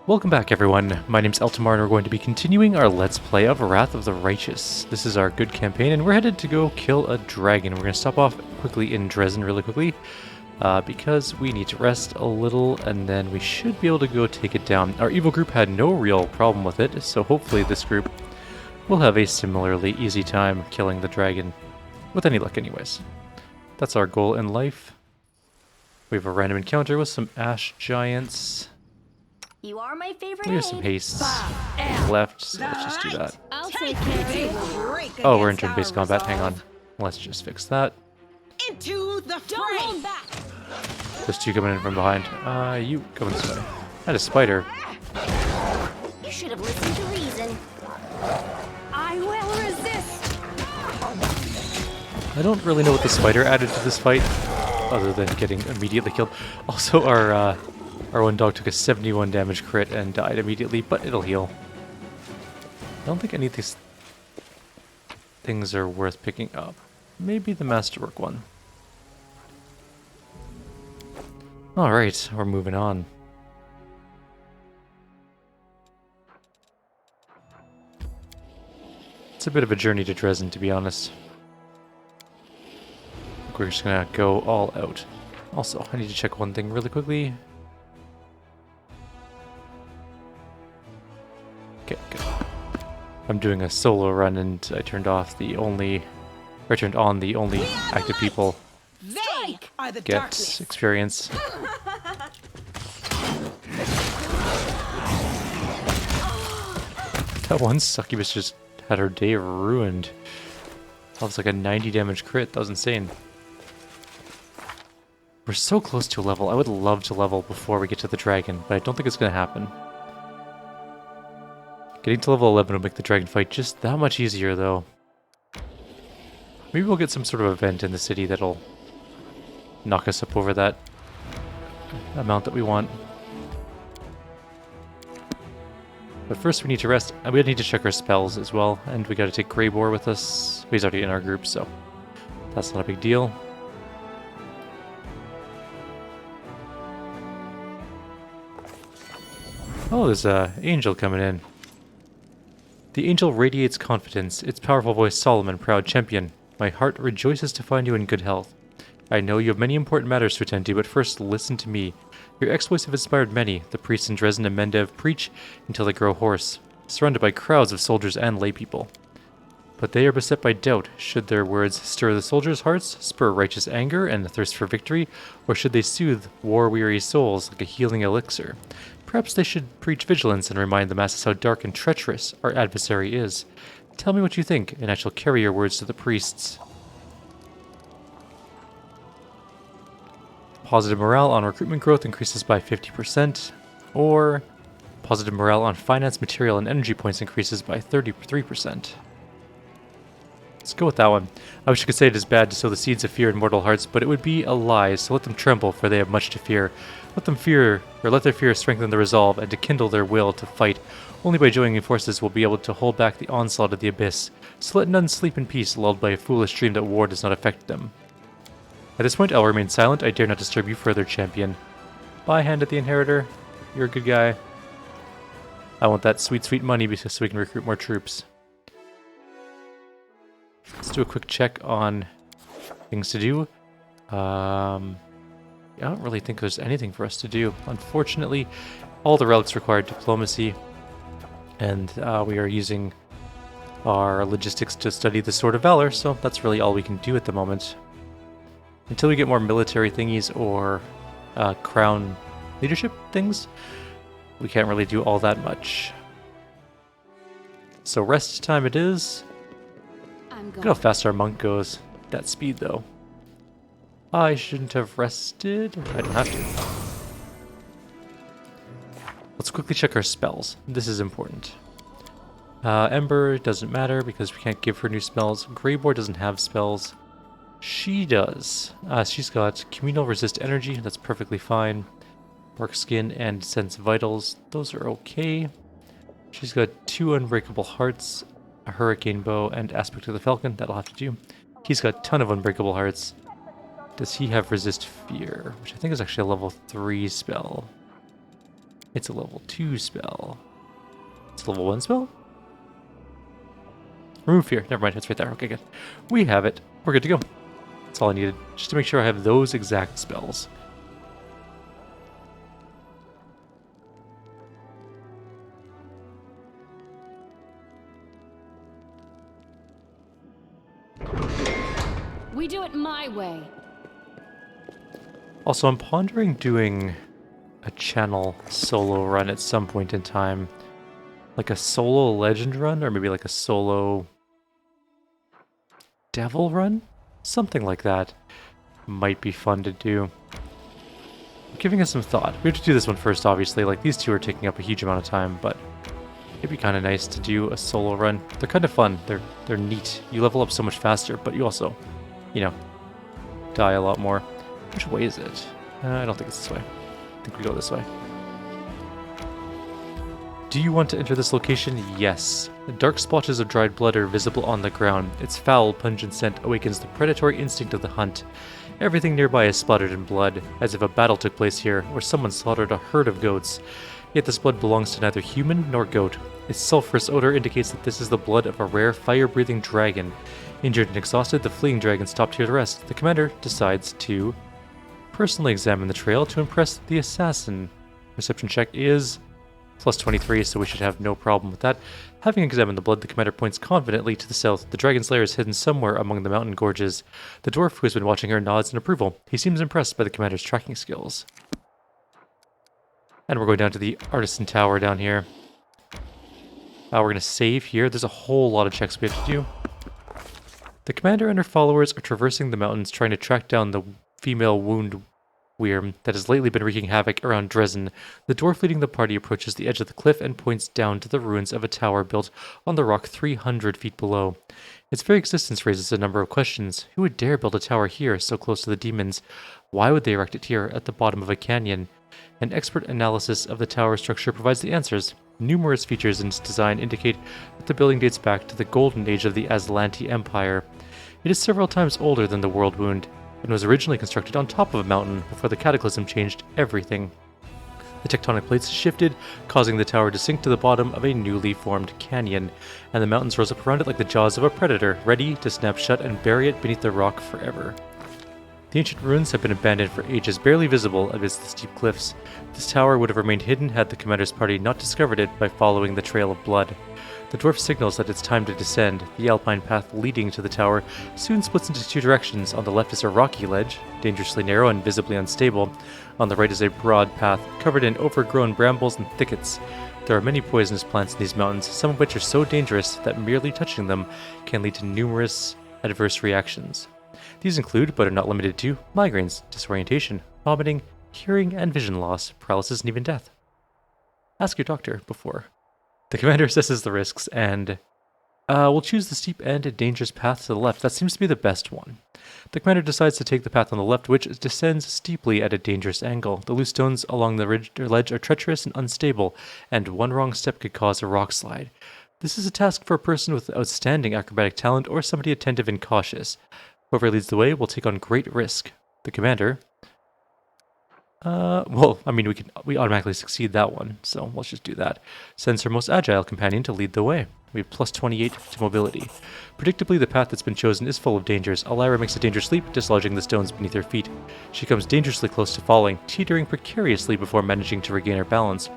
Welcome back, everyone. My name's Eltimar, and we're going to be continuing our Let's Play of Wrath of the Righteous. This is our good campaign, and we're headed to go kill a dragon. We're going to stop off quickly in Dresden really quickly, because we need to rest a little, and then we should be able to go take it down. Our evil group had no real problem with it, so hopefully this group will have a similarly easy time killing the dragon. With any luck, anyways. That's our goal in life. We have a random encounter with some ash giants. You are my favorite. We have some haste left, so let's just do that. I'll take care of you. Oh, we're in turn-based combat. Hang on. Let's just fix that. Into the fray. Don't hold back. There's two coming in from behind. You go this way. That is spider. You should have listened to reason. I will resist. I don't really know what the spider added to this fight, other than getting immediately killed. Also, our one dog took a 71 damage crit and died immediately, but it'll heal. I don't think any of these things are worth picking up. Maybe the masterwork one. Alright, we're moving on. It's a bit of a journey to Dresden, to be honest. I think we're just gonna go all out. Also, I need to check one thing really quickly. Okay, good. I'm doing a solo run and I turned on the only active people They are the get darkness. experience. That one succubus just had her day ruined. That was like a 90 damage crit. That was insane. We're so close to a level. I would love to level before we get to the dragon, but I don't think it's going to happen. Getting to level 11 will make the dragon fight just that much easier, though. Maybe we'll get some sort of event in the city that'll knock us up over that amount that we want. But first we need to rest, and we need to check our spells as well, and we gotta take Greybore with us. He's already in our group, so that's not a big deal. Oh, there's an angel coming in. The angel radiates confidence, its powerful voice solemn and proud champion. My heart rejoices to find you in good health. I know you have many important matters to attend to, but first listen to me. Your exploits have inspired many. The priests in Dresden and Mendev preach until they grow hoarse, surrounded by crowds of soldiers and laypeople. But they are beset by doubt. Should their words stir the soldiers' hearts, spur righteous anger and the thirst for victory, or should they soothe war-weary souls like a healing elixir? Perhaps they should preach vigilance and remind the masses how dark and treacherous our adversary is. Tell me what you think, and I shall carry your words to the priests. Positive morale on recruitment growth increases by 50%, or positive morale on finance, material, and energy points increases by 33%. Let's go with that one. I wish I could say it is bad to sow the seeds of fear in mortal hearts, but it would be a lie, so let them tremble, for they have much to fear. Let their fear strengthen their resolve, and to kindle their will to fight. Only by joining forces will be able to hold back the onslaught of the abyss. So let none sleep in peace, lulled by a foolish dream that war does not affect them. At this point, I'll remain silent. I dare not disturb you further, champion. Bye, Hand at the Inheritor. You're a good guy. I want that sweet, sweet money so we can recruit more troops. Let's do a quick check on things to do. I don't really think there's anything for us to do. Unfortunately, all the relics require diplomacy, and we are using our logistics to study the Sword of Valor, so that's really all we can do at the moment. Until we get more military thingies or crown leadership things, we can't really do all that much. So rest time it is. Look how fast our monk goes. That speed, though. I shouldn't have rested. I don't have to. Let's quickly check our spells. This is important. Ember doesn't matter because we can't give her new spells. Greybore doesn't have spells. She does. She's got Communal Resist Energy. That's perfectly fine. Work Skin and Sense Vitals. Those are okay. She's got 2 Unbreakable Hearts, a Hurricane Bow, and Aspect of the Falcon. That'll have to do. He's got a ton of Unbreakable Hearts. Does he have Resist Fear? Which I think is actually a level 3 spell. It's a level 2 spell. It's a level 1 spell? Remove fear. Never mind, it's right there. Okay, good. We have it. We're good to go. That's all I needed, just to make sure I have those exact spells. We do it my way. Also, I'm pondering doing a channel solo run at some point in time. Like a solo legend run, or maybe like a solo devil run? Something like that. Might be fun to do. I'm giving it some thought. We have to do this one first, obviously. Like, these two are taking up a huge amount of time, but it'd be kind of nice to do a solo run. They're kind of fun. They're neat. You level up so much faster, but you also, you know, die a lot more. Which way is it? I don't think it's this way. I think we go this way. Do you want to enter this location? Yes. Dark splotches of dried blood are visible on the ground. Its foul, pungent scent awakens the predatory instinct of the hunt. Everything nearby is splattered in blood, as if a battle took place here, or someone slaughtered a herd of goats. Yet this blood belongs to neither human nor goat. Its sulphurous odor indicates that this is the blood of a rare fire-breathing dragon. Injured and exhausted, the fleeing dragon stopped here to rest. The commander decides to personally examine the trail to impress the assassin. Perception check is plus 23, so we should have no problem with that. Having examined the blood, the commander points confidently to the south. The dragon's lair is hidden somewhere among the mountain gorges. The dwarf who has been watching her nods in approval. He seems impressed by the commander's tracking skills. And we're going down to the artisan tower down here. We're going to save here. There's a whole lot of checks we have to do. The commander and her followers are traversing the mountains trying to track down the female wound Wyrm that has lately been wreaking havoc around Dresden. The dwarf leading the party approaches the edge of the cliff and points down to the ruins of a tower built on the rock 300 feet below. Its very existence raises a number of questions. Who would dare build a tower here, so close to the demons? Why would they erect it here, at the bottom of a canyon? An expert analysis of the tower structure provides the answers. Numerous features in its design indicate that the building dates back to the golden age of the Aslanti Empire. It is several times older than the World Wound, and was originally constructed on top of a mountain before the cataclysm changed everything. The tectonic plates shifted, causing the tower to sink to the bottom of a newly formed canyon, and the mountains rose up around it like the jaws of a predator, ready to snap shut and bury it beneath the rock forever. The ancient ruins have been abandoned for ages, barely visible amidst the steep cliffs. This tower would have remained hidden had the commander's party not discovered it by following the trail of blood. The dwarf signals that it's time to descend. The alpine path leading to the tower soon splits into two directions. On the left is a rocky ledge, dangerously narrow and visibly unstable. On the right is a broad path, covered in overgrown brambles and thickets. There are many poisonous plants in these mountains, some of which are so dangerous that merely touching them can lead to numerous adverse reactions. These include, but are not limited to, migraines, disorientation, vomiting, hearing and vision loss, paralysis, and even death. Ask your doctor before. The commander assesses the risks and we'll choose the steep end and dangerous path to the left. That seems to be the best one. The commander decides to take the path on the left, which descends steeply at a dangerous angle. The loose stones along the ridge or ledge are treacherous and unstable, and one wrong step could cause a rock slide. This is a task for a person with outstanding acrobatic talent or somebody attentive and cautious. Whoever leads the way will take on great risk. The commander... we automatically succeed that one, so let's just do that. Sends her most agile companion to lead the way. We have plus 28 to mobility. Predictably, the path that's been chosen is full of dangers. Alyra makes a dangerous leap, dislodging the stones beneath her feet. She comes dangerously close to falling, teetering precariously before managing to regain her balance.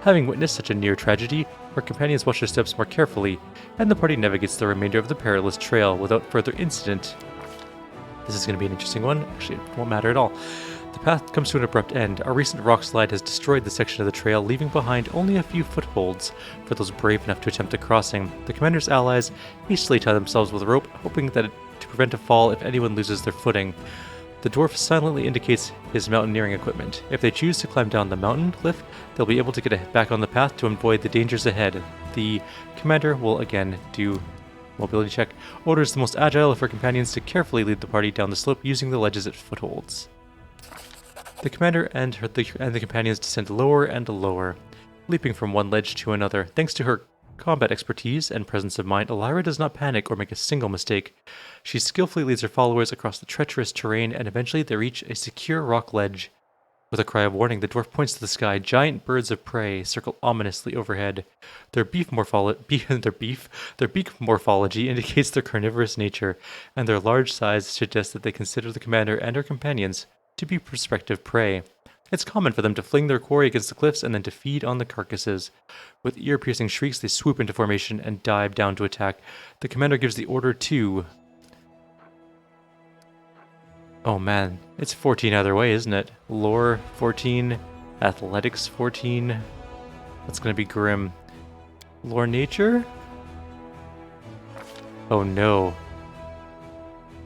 Having witnessed such a near tragedy, her companions watch their steps more carefully, and the party navigates the remainder of the perilous trail without further incident. This is going to be an interesting one. Actually, it won't matter at all. The path comes to an abrupt end. A recent rock slide has destroyed the section of the trail, leaving behind only a few footholds for those brave enough to attempt a crossing. The commander's allies hastily tie themselves with a rope, hoping that to prevent a fall if anyone loses their footing. The dwarf silently indicates his mountaineering equipment. If they choose to climb down the mountain cliff, they'll be able to get back on the path to avoid the dangers ahead. The commander will again do mobility check, orders the most agile of her companions to carefully lead the party down the slope using the ledges as footholds. The commander and the companions descend lower and lower, leaping from one ledge to another. Thanks to her combat expertise and presence of mind, Alyra does not panic or make a single mistake. She skillfully leads her followers across the treacherous terrain, and eventually they reach a secure rock ledge. With a cry of warning, the dwarf points to the sky. Giant birds of prey circle ominously overhead. Their beak morphology indicates their carnivorous nature, and their large size suggests that they consider the commander and her companions to be prospective prey. It's common for them to fling their quarry against the cliffs and then to feed on the carcasses. With ear-piercing shrieks, they swoop into formation and dive down to attack. The commander gives the order to... Oh man, it's 14 either way, isn't it? Lore 14, Athletics 14. That's gonna be grim. Lore Nature? Oh no.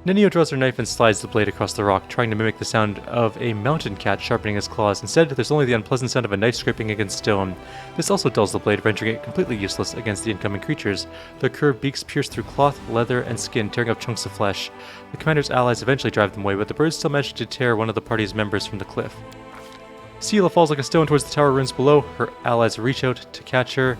Nenio draws her knife and slides the blade across the rock, trying to mimic the sound of a mountain cat sharpening its claws. Instead, there's only the unpleasant sound of a knife scraping against stone. This also dulls the blade, rendering it completely useless against the incoming creatures. Their curved beaks pierce through cloth, leather, and skin, tearing up chunks of flesh. The commander's allies eventually drive them away, but the birds still manage to tear one of the party's members from the cliff. Sela falls like a stone towards the tower ruins below. Her allies reach out to catch her.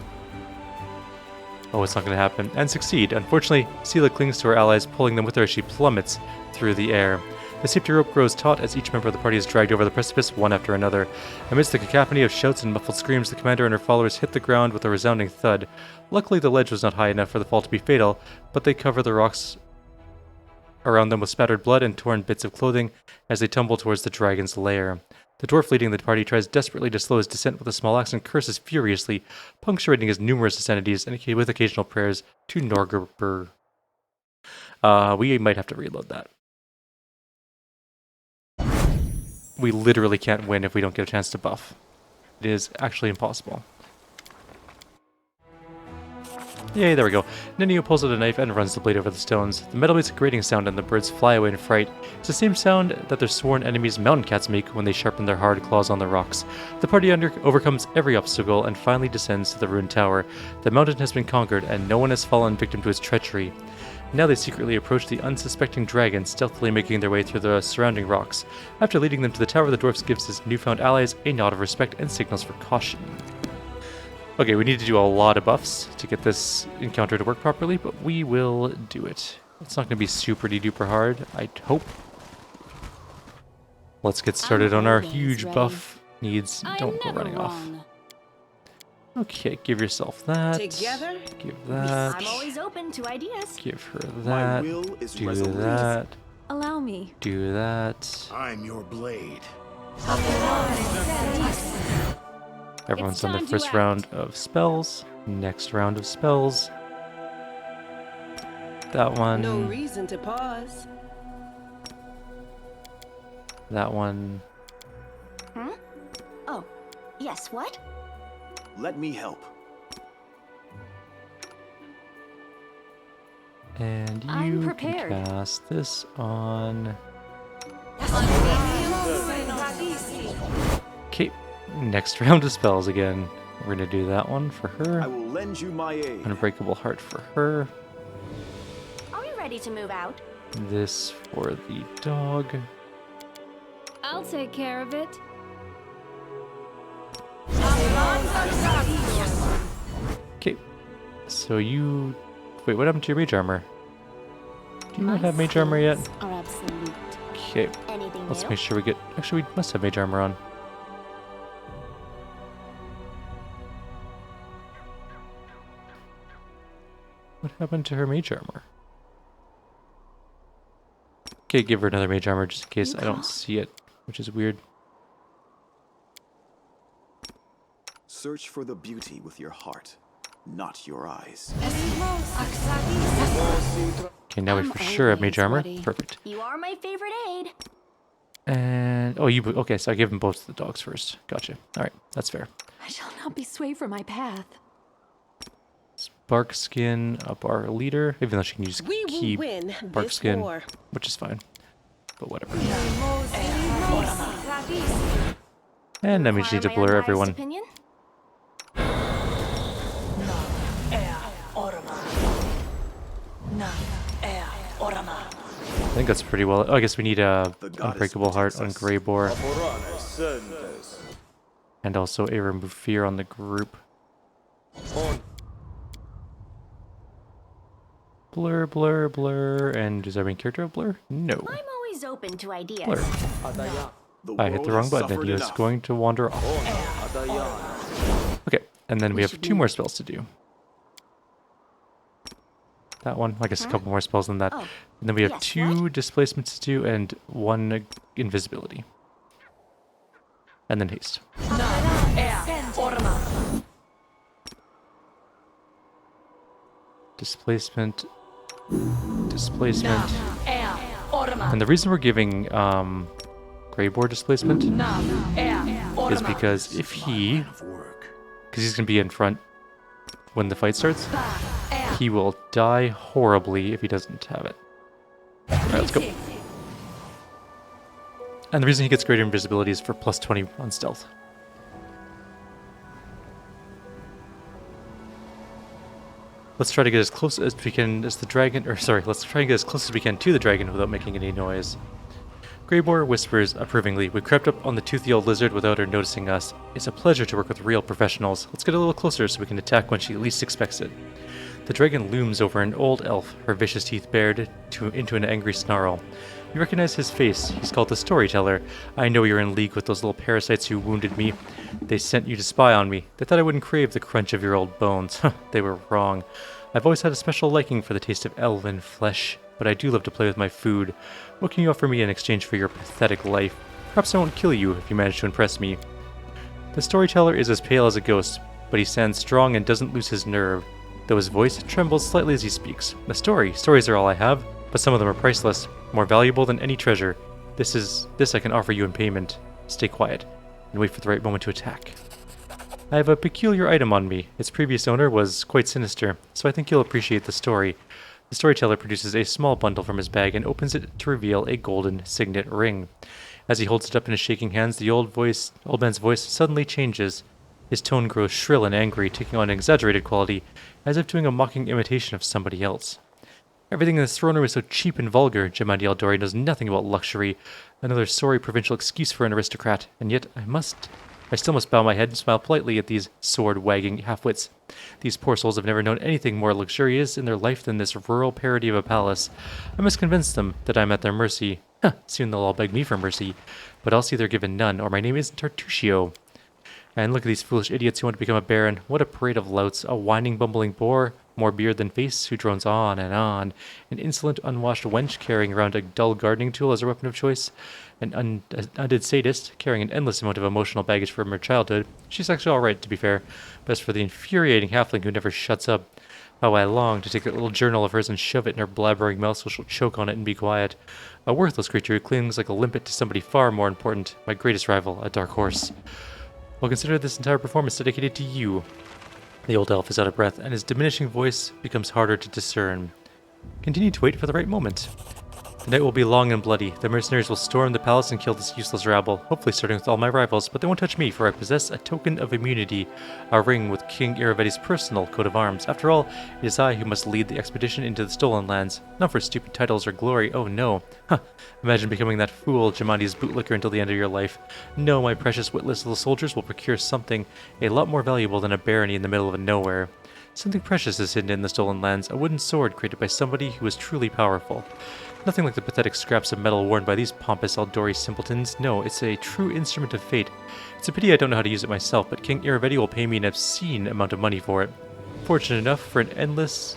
Oh, it's not going to happen. And succeed. Unfortunately, Sela clings to her allies, pulling them with her as she plummets through the air. The safety rope grows taut as each member of the party is dragged over the precipice one after another. Amidst the cacophony of shouts and muffled screams, the commander and her followers hit the ground with a resounding thud. Luckily, the ledge was not high enough for the fall to be fatal, but they cover the rocks around them with spattered blood and torn bits of clothing as they tumble towards the dragon's lair. The dwarf leading the party tries desperately to slow his descent with a small axe and curses furiously, punctuating his numerous obscenities and with occasional prayers to Norgrbur. We might have to reload that. We literally can't win if we don't get a chance to buff. It is actually impossible. Yay, there we go. Nenio pulls out a knife and runs the blade over the stones. The metal makes a grating sound and the birds fly away in fright. It's the same sound that their sworn enemies mountain cats make when they sharpen their hard claws on the rocks. The party overcomes every obstacle and finally descends to the ruined tower. The mountain has been conquered and no one has fallen victim to its treachery. Now they secretly approach the unsuspecting dragon, stealthily making their way through the surrounding rocks. After leading them to the tower, the dwarf gives his newfound allies a nod of respect and signals for caution. Okay, we need to do a lot of buffs to get this encounter to work properly, but we will do it. It's not going to be super duper hard, I hope. Let's get started on our huge buff needs. Don't go running off. Okay, give yourself that. Together? Give that. I'm always open to ideas. Give her that. Do that. Allow me. Do that. I'm your blade. Everyone's done their first round of spells. Next round of spells. That one. No reason to pause. That one. Hmm? Oh, yes, what? Let me help. And I'm you prepared. can cast this on... Okay, next round of spells again. We're gonna do that one for I her. will lend you my aid. Unbreakable Heart for her. Are we ready to move out? This for the dog. I'll take care of it. Okay, so you... Wait, what happened to your mage armor? Do you not have mage armor yet? Are absolute. Okay, Anything let's new? make sure we get... Actually, we must have mage armor on. What happened to her mage armor? Okay, give her another mage armor just in case I don't see it, which is weird. Search for the beauty with your heart, not your eyes. Okay, now we I'm for sure have mage armor. always ready. Perfect. You are my favorite aide. And... Oh, you... Okay, so I give them both to the dogs first. Gotcha. Alright, that's fair. I shall not be swayed from my path. Bark skin up our leader, even though she can use We will key win bark this skin, war. which is fine. But whatever. And then we just need to Require my blur unbiased everyone. Opinion? I think that's pretty well. Oh, I guess we need a The goddess Unbreakable Heart on protects us. Greybore. And also a Remove Fear on the group. Blur, blur, blur. And does our main character have blur? No. I'm always open to ideas. Blur. The I hit world the wrong has button and suffered he was enough. going to wander off. Okay, and then we have 2 more spells to do. That one, I guess a couple more spells than that. Oh, And then we have yes, 2 displacements to do and 1 invisibility. And then haste. Displacement. Displacement. And the reason we're giving Greyboar displacement is because if he, because he's going to be in front when the fight starts, he will die horribly if he doesn't have it. Alright, let's go. And the reason he gets greater invisibility is for plus 20 on stealth. Let's try to get as close as we can as the dragon, or sorry, let's try and get as close as we can to the dragon without making any noise. Greyboar whispers approvingly. We crept up on the toothy old lizard without her noticing us. It's a pleasure to work with real professionals. Let's get a little closer so we can attack when she least expects it. The dragon looms over an old elf, her vicious teeth bared into an angry snarl. You recognize his face. He's called the Storyteller. I know you're in league with those little parasites who wounded me. They sent you to spy on me. They thought I wouldn't crave the crunch of your old bones. They were wrong. I've always had a special liking for the taste of elven flesh, but I do love to play with my food. What can you offer me in exchange for your pathetic life? Perhaps I won't kill you if you manage to impress me. The Storyteller is as pale as a ghost, but he stands strong and doesn't lose his nerve, though his voice trembles slightly as he speaks. A story. Stories are all I have, but some of them are priceless, more valuable than any treasure. This I can offer you in payment. Stay quiet, and wait for the right moment to attack. I have a peculiar item on me. Its previous owner was quite sinister, so I think you'll appreciate the story. The Storyteller produces a small bundle from his bag and opens it to reveal a golden signet ring. As he holds it up in his shaking hands, the old man's voice suddenly changes. His tone grows shrill and angry, taking on an exaggerated quality, as if doing a mocking imitation of somebody else. Everything in this throne room is so cheap and vulgar. Jamandi Aldori knows nothing about luxury. Another sorry provincial excuse for an aristocrat, and yet I still must bow my head and smile politely at these sword-wagging half-wits. These poor souls have never known anything more luxurious in their life than this rural parody of a palace. I must convince them that I'm at their mercy. Soon they'll all beg me for mercy, but I'll see they're given none, or my name isn't Tartusio. And look at these foolish idiots who want to become a baron. What a parade of louts, a whining, bumbling boor, more beard than face, who drones on, an insolent, unwashed wench carrying around a dull gardening tool as her weapon of choice, an undead sadist carrying an endless amount of emotional baggage from her childhood. She's actually alright, to be fair, but as for the infuriating halfling who never shuts up, how I long to take that little journal of hers and shove it in her blabbering mouth so she'll choke on it and be quiet. A worthless creature who clings like a limpet to somebody far more important, my greatest rival, a dark horse. Well, consider this entire performance dedicated to you. The old elf is out of breath, and his diminishing voice becomes harder to discern. Continue to wait for the right moment. The night will be long and bloody. The mercenaries will storm the palace and kill this useless rabble, hopefully starting with all my rivals, but they won't touch me, for I possess a token of immunity, a ring with King Iravedi's personal coat of arms. After all, it is I who must lead the expedition into the Stolen Lands, not for stupid titles or glory, oh no. Imagine becoming that fool Jamandi's bootlicker until the end of your life. No, my precious witless little soldiers will procure something a lot more valuable than a barony in the middle of nowhere. Something precious is hidden in the Stolen Lands, a wooden sword created by somebody who is truly powerful. Nothing like the pathetic scraps of metal worn by these pompous Aldori simpletons. No, it's a true instrument of fate. It's a pity I don't know how to use it myself, but King Iravedi will pay me an obscene amount of money for it. Fortunate enough for an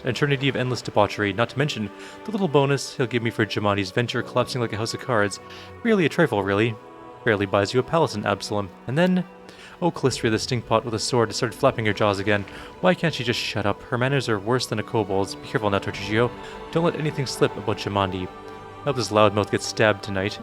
eternity of endless debauchery, not to mention the little bonus he'll give me for Jamandi's venture collapsing like a house of cards. Really a trifle, really. Barely buys you a palace in Absalom. And then... Oh, Calistria the stinkpot with a sword started flapping her jaws again. Why can't she just shut up? Her manners are worse than a kobold's. Be careful now, Tartusio. Don't let anything slip about Jamandi. I hope this loudmouth gets stabbed tonight.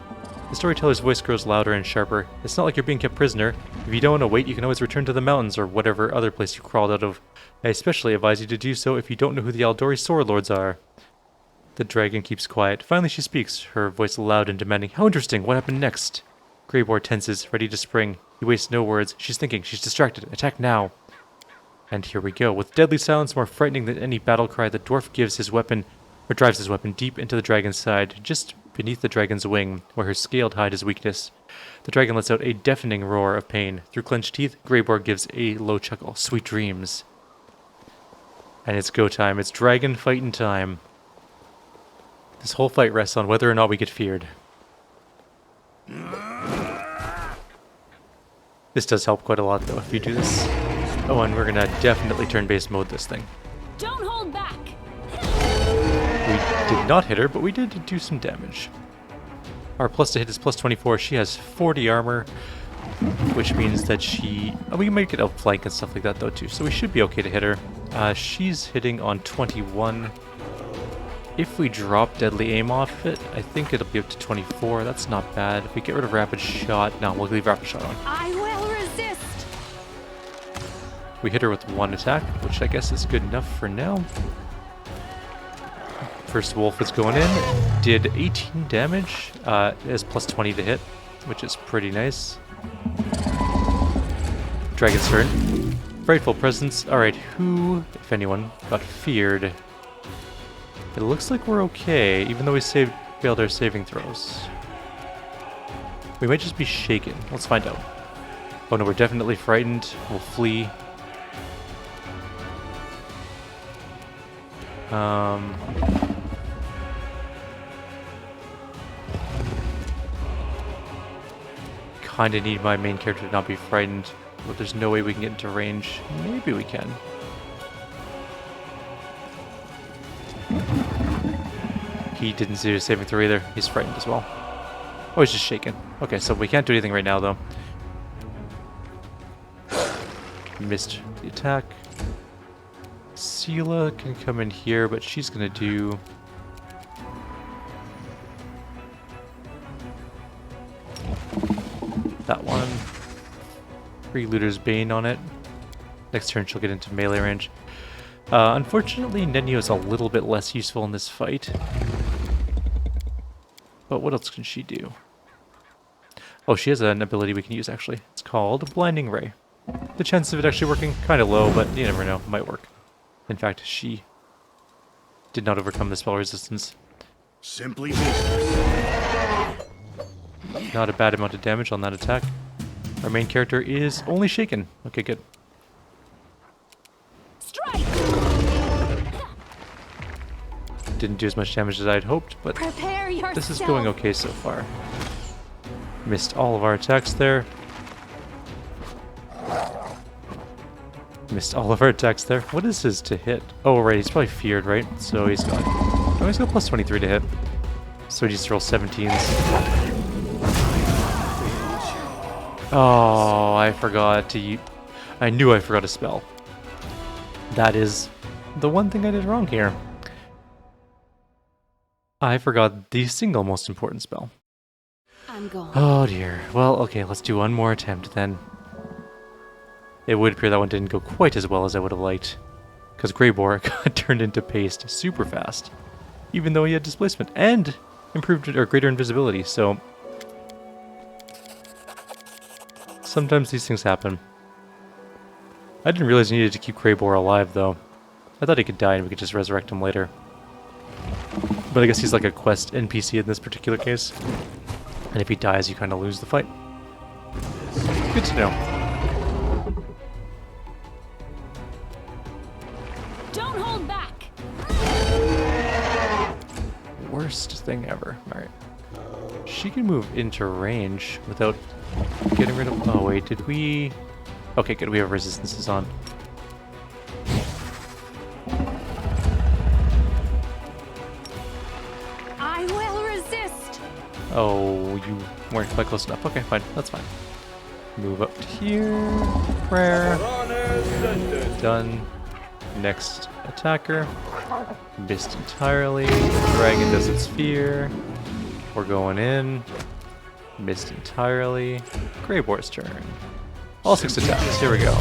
The storyteller's voice grows louder and sharper. It's not like you're being kept prisoner. If you don't want to wait, you can always return to the mountains or whatever other place you crawled out of. I especially advise you to do so if you don't know who the Aldori sword lords are. The dragon keeps quiet. Finally she speaks, her voice loud and demanding. How interesting. What happened next? Greyboar tenses, ready to spring. He wastes no words. She's thinking. She's distracted. Attack now. And here we go. With deadly silence more frightening than any battle cry, the dwarf drives his weapon deep into the dragon's side, just beneath the dragon's wing, where her scaled hide is weakness. The dragon lets out a deafening roar of pain. Through clenched teeth, Greyboar gives a low chuckle. Sweet dreams. And it's go time. It's dragon fighting time. This whole fight rests on whether or not we get feared. This does help quite a lot though if you do this. Oh, and we're gonna definitely turn-based mode this thing. Don't hold back. We did not hit her, but we did do some damage. Our plus to hit is plus 24. She has 40 armor, which means that she... Oh, we might get outflank and stuff like that though too, so we should be okay to hit her. She's hitting on 21. If we drop deadly aim off it, I think it'll be up to 24. That's not bad. If we get rid of rapid shot... No, we'll leave rapid shot on. I will resist. We hit her with one attack, which I guess is good enough for now. First wolf is going in. Did 18 damage. It has plus 20 to hit, which is pretty nice. Dragon's turn. Frightful presence. Alright, who, if anyone, got feared? It looks like we're okay, even though we failed our saving throws. We might just be shaken. Let's find out. Oh no, we're definitely frightened. We'll flee. Kinda need my main character to not be frightened, but there's no way we can get into range. Maybe we can. He didn't do a saving throw either. He's frightened as well. Oh, he's just shaken. Okay, so we can't do anything right now though. Missed the attack. Sela can come in here, but she's gonna do... that one. Free Looter's Bane on it. Next turn she'll get into melee range. Unfortunately, Nenio is a little bit less useful in this fight. But what else can she do? Oh, she has an ability we can use actually. It's called Blinding Ray. The chance of it actually working, kind of low, but you never know, it might work. In fact, she did not overcome the spell resistance. Simply business. Not a bad amount of damage on that attack. Our main character is only shaken. Okay, good. Strike. Didn't do as much damage as I had hoped, but Prepare yourself. this is going okay so far. Missed all of our attacks there. Missed all of our attacks there. What is his to hit? Oh, right, he's probably feared, right? So he's got... Oh, he's got plus 23 to hit. So he just rolls 17s. Oh, I forgot to... I knew I forgot a spell. That is the one thing I did wrong here. I forgot the single most important spell. I'm gone. Oh dear. Well, okay, let's do one more attempt then. It would appear that one didn't go quite as well as I would have liked. Because Greybor got turned into paste super fast. Even though he had displacement and improved or greater invisibility, so... Sometimes these things happen. I didn't realize you needed to keep Greybor alive though. I thought he could die and we could just resurrect him later. But I guess he's like a quest NPC in this particular case. And if he dies, you kind of lose the fight. Good to know. Don't hold back. Worst thing ever. Alright. She can move into range without getting rid of... Oh wait, did we... Okay, good, we have resistances on. I will resist. Oh, you weren't quite close enough. Okay, fine, that's fine. Move up to here. Prayer. Done. Next attacker. Missed entirely. Dragon does its fear. We're going in. Missed entirely. Greybor's turn. All 6 attacks. Here we go.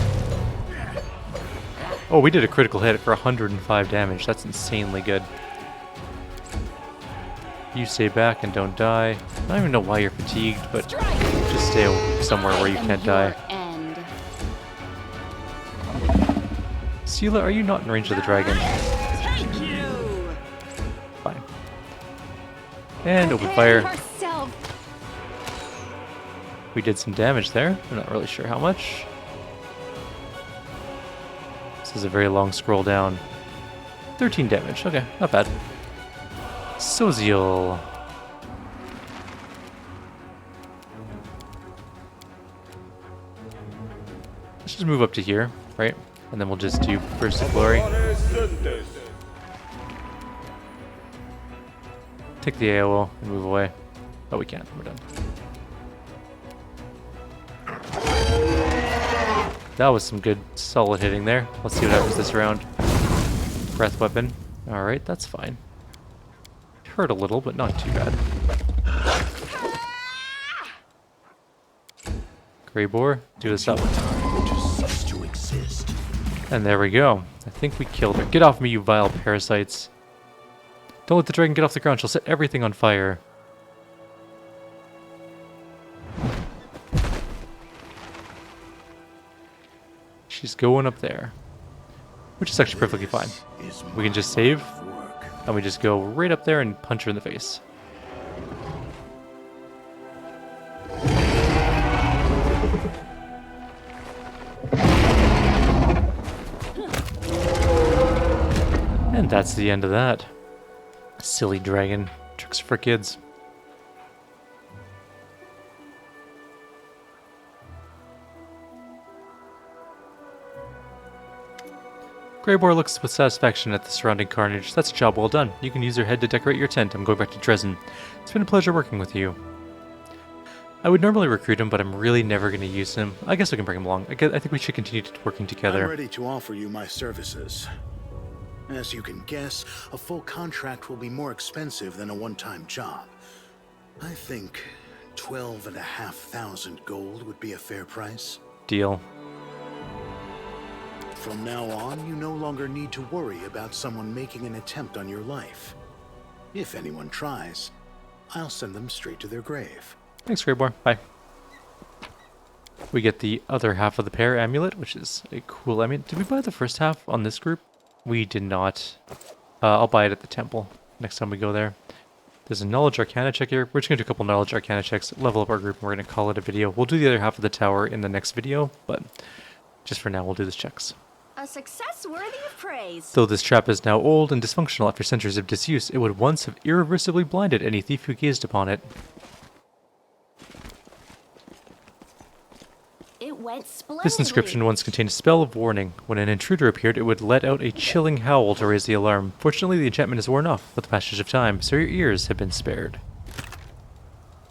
Oh, we did a critical hit for 105 damage. That's insanely good. You stay back and don't die. I don't even know why you're fatigued, but just stay somewhere where you can't die. End. Sela, are you not in range of the dragon? Thank you! Fine. And open fire. Yourself. We did some damage there. I'm not really sure how much. This is a very long scroll down. 13 damage. Okay, not bad. Soziel. Let's just move up to here, right? And then we'll just do Burst of Glory. Take the AOO and move away. Oh, we can't. We're done. That was some good, solid hitting there. Let's see what happens this round. Breath weapon. Alright, that's fine. Hurt a little, but not too bad. Grey Boar, do this up. And there we go. I think we killed her. Get off me, you vile parasites. Don't let the dragon get off the ground. She'll set everything on fire. She's going up there. Which is actually perfectly fine. We can just save. And we just go right up there and punch her in the face. And that's the end of that. Silly dragon. Tricks for kids. Grey Boar looks with satisfaction at the surrounding carnage. That's a job well done. You can use your head to decorate your tent. I'm going back to Dresden. It's been a pleasure working with you. I would normally recruit him, but I'm really never going to use him. I guess I can bring him along. I think we should continue working together. I'm ready to offer you my services. As you can guess, a full contract will be more expensive than a one-time job. I think 12,500 gold would be a fair price. Deal. From now on, you no longer need to worry about someone making an attempt on your life. If anyone tries, I'll send them straight to their grave. Thanks, Grey Boar. Bye. We get the other half of the pair amulet, which is a cool. I mean, did we buy the first half on this group? We did not. I'll buy it at the temple next time we go there. There's a knowledge arcana check here. We're just going to do a couple knowledge arcana checks, level up our group, and we're going to call it a video. We'll do the other half of the tower in the next video, but just for now, we'll do these checks. A success worthy of praise. Though this trap is now old and dysfunctional after centuries of disuse, it would once have irreversibly blinded any thief who gazed upon it. It went splendidly. This inscription once contained a spell of warning. When an intruder appeared, it would let out a chilling howl to raise the alarm. Fortunately, the enchantment is worn off with the passage of time, so your ears have been spared.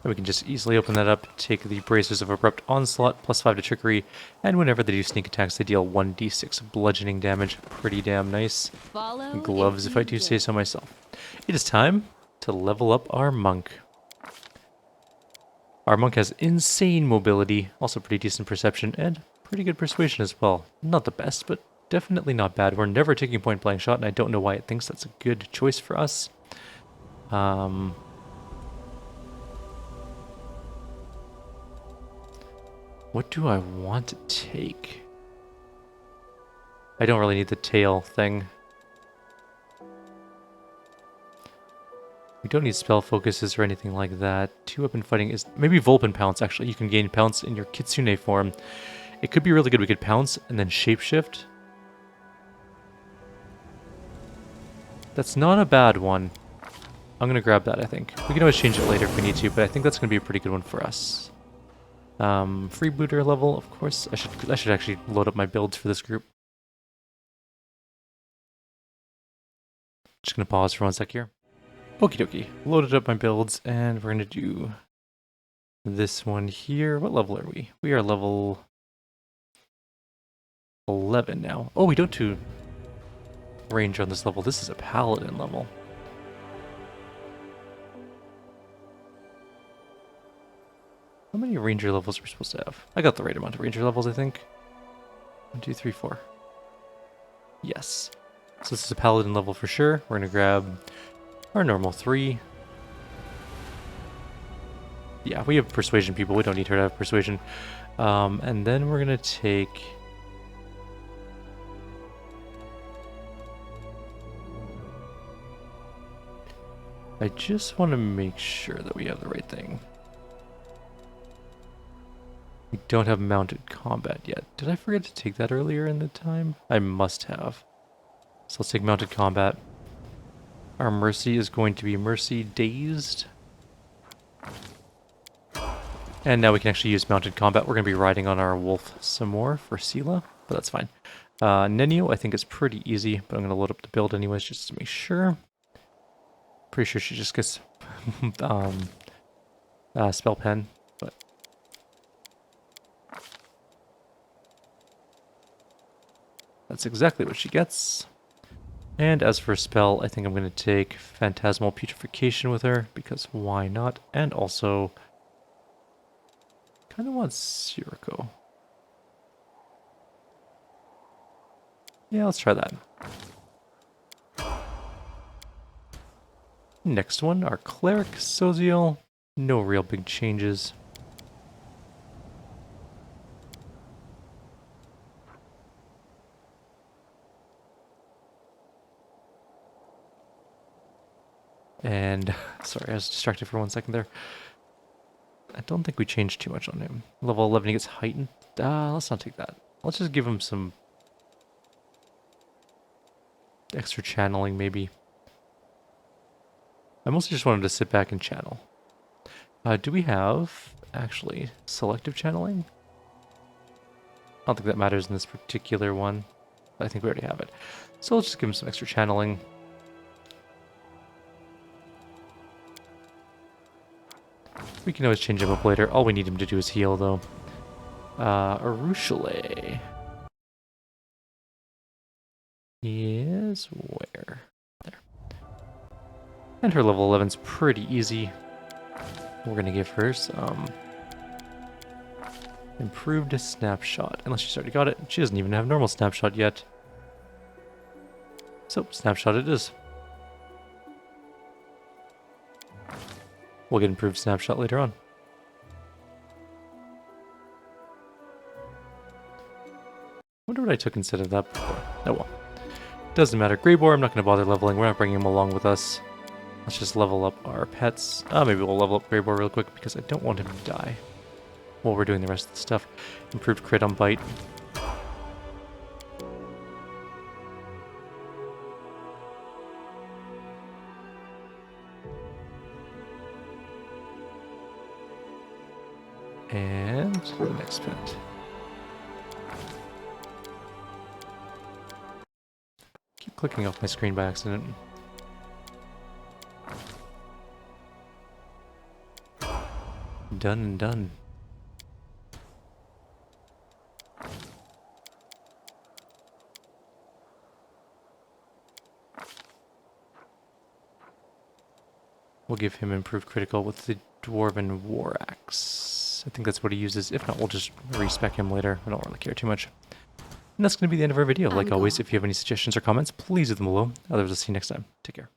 And we can just easily open that up, take the Bracers of Abrupt Onslaught, +5 to Trickery, and whenever they do sneak attacks, they deal 1d6 bludgeoning damage. Pretty damn nice. Follow Gloves, if I do say so myself. It is time to level up our monk. Our monk has insane mobility, also pretty decent perception, and pretty good persuasion as well. Not the best, but definitely not bad. We're never taking point-blank shot, and I don't know why it thinks that's a good choice for us. What do I want to take? I don't really need the tail thing. We don't need spell focuses or anything like that. 2-weapon fighting is... Maybe Vulpin Pounce, actually. You can gain Pounce in your Kitsune form. It could be really good. We could Pounce and then Shapeshift. That's not a bad one. I'm going to grab that, I think. We can always change it later if we need to, but I think that's going to be a pretty good one for us. Freebooter level, of course. I should actually load up my builds for this group. Just going to pause for 1 sec here. Okie dokie. Loaded up my builds, and we're going to do this one here. What level are we? We are level 11 now. Oh, we don't do range on this level. This is a paladin level. How many ranger levels are we supposed to have? I got the right amount of ranger levels, I think. 1, 2, 3, 4. Yes. So this is a paladin level for sure. We're going to grab our normal 3. Yeah, we have persuasion people. We don't need her to have persuasion. And then we're going to take... I just want to make sure that we have the right thing. We don't have mounted combat yet. Did I forget to take that earlier in the time? I must have. So let's take mounted combat. Our mercy is going to be mercy dazed. And now we can actually use mounted combat. We're going to be riding on our wolf some more for Sela, but that's fine. Nenio, I think, is pretty easy, but I'm going to load up the build anyways just to make sure. Pretty sure she just gets spell pen, but that's exactly what she gets. And as for spell, I think I'm going to take Phantasmal Putrefaction with her, because why not? And also, kind of want Sirocco. Yeah, let's try that. Next one, our Cleric Soziel. No real big changes. And, sorry, I was distracted for 1 second there. I don't think we changed too much on him. Level 11, he gets heightened. Let's not take that. Let's just give him some extra channeling, maybe. I mostly just wanted to sit back and channel. Do we have, actually, selective channeling? I don't think that matters in this particular one. I think we already have it. So let's just give him some extra channeling. We can always change him up later. All we need him to do is heal, though. Arushale is where? There. And her level 11's pretty easy. We're going to give her some improved snapshot. Unless she's already got it. She doesn't even have normal snapshot yet. So, snapshot it is. We'll get improved snapshot later on. Wonder what I took instead of that before. Oh well. Doesn't matter. Greyboar, I'm not going to bother leveling. We're not bringing him along with us. Let's just level up our pets. Maybe we'll level up Greyboar real quick because I don't want him to die while we're doing the rest of the stuff. Improved crit on bite. And the next pet. Keep clicking off my screen by accident. Done and done. We'll give him improved critical with the Dwarven War Axe. I think that's what he uses. If not, we'll just respec him later. I don't really care too much. And that's going to be the end of our video. Like always, if you have any suggestions or comments, please leave them below. Otherwise, I'll see you next time. Take care.